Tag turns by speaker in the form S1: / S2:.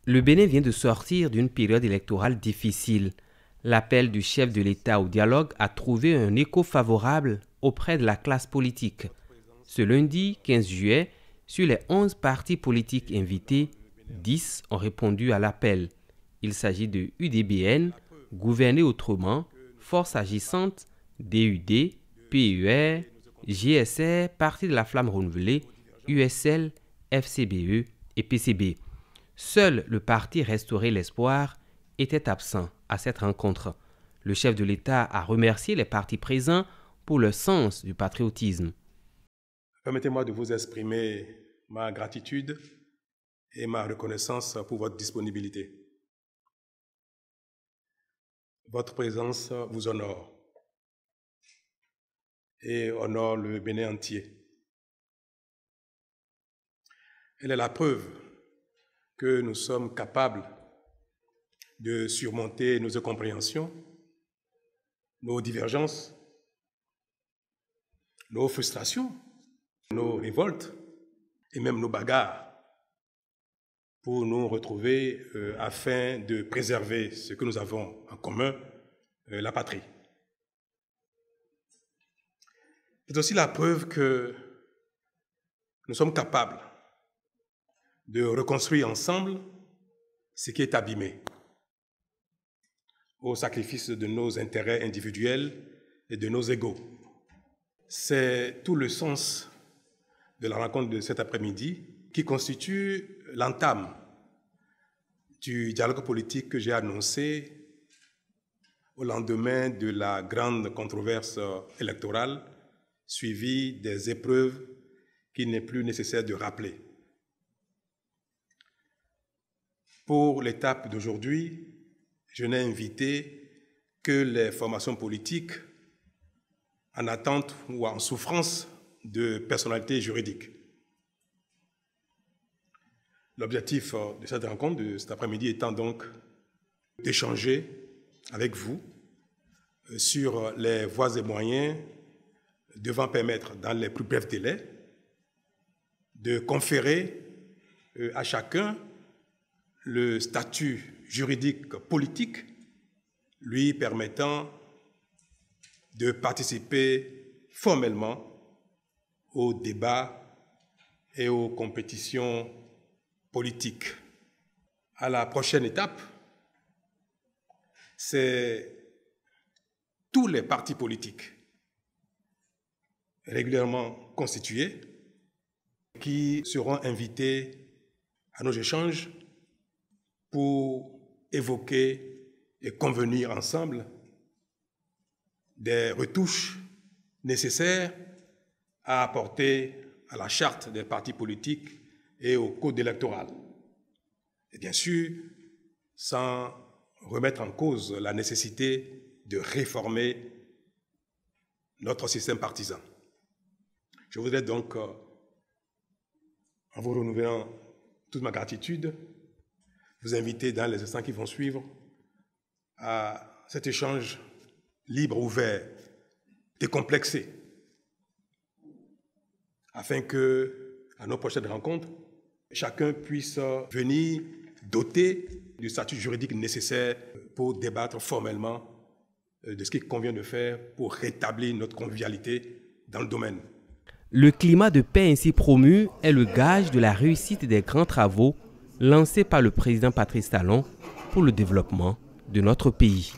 S1: Le Bénin vient de sortir d'une période électorale difficile. L'appel du chef de l'État au dialogue a trouvé un écho favorable auprès de la classe politique. Ce lundi 15 juillet, sur les 11 partis politiques invités, 10 ont répondu à l'appel. Il s'agit de UDBN, Gouverner autrement, Force agissante, DUD, PUR, GSR, Parti de la Flamme renouvelée, USL, FCBE et PCB. Seul le parti Restaurer l'espoir était absent à cette rencontre. Le chef de l'État a remercié les partis présents pour leur sens du patriotisme.
S2: Permettez-moi de vous exprimer ma gratitude et ma reconnaissance pour votre disponibilité. Votre présence vous honore et honore le Bénin entier. Elle est la preuve que nous sommes capables de surmonter nos incompréhensions, nos divergences, nos frustrations, nos révoltes et même nos bagarres pour nous retrouver afin de préserver ce que nous avons en commun, la patrie. C'est aussi la preuve que nous sommes capables de reconstruire ensemble ce qui est abîmé, au sacrifice de nos intérêts individuels et de nos égos. C'est tout le sens de la rencontre de cet après-midi qui constitue l'entame du dialogue politique que j'ai annoncé au lendemain de la grande controverse électorale suivie des épreuves qu'il n'est plus nécessaire de rappeler. Pour l'étape d'aujourd'hui, je n'ai invité que les formations politiques en attente ou en souffrance de personnalité juridique. L'objectif de cette rencontre de cet après-midi étant donc d'échanger avec vous sur les voies et moyens devant permettre, dans les plus brefs délais, de conférer à chacun le statut juridique politique lui permettant de participer formellement aux débats et aux compétitions politiques. À la prochaine étape, c'est tous les partis politiques régulièrement constitués qui seront invités à nos échanges pour évoquer et convenir ensemble des retouches nécessaires à apporter à la charte des partis politiques et au code électoral. Et bien sûr, sans remettre en cause la nécessité de réformer notre système partisan. Je voudrais donc, en vous renouvelant toute ma gratitude, vous inviter dans les instants qui vont suivre à cet échange libre, ouvert, décomplexé, afin que, à nos prochaines rencontres, chacun puisse venir doté du statut juridique nécessaire pour débattre formellement de ce qu'il convient de faire pour rétablir notre convivialité dans le domaine.
S1: Le climat de paix ainsi promu est le gage de la réussite des grands travaux lancés par le président Patrice Talon pour le développement de notre pays.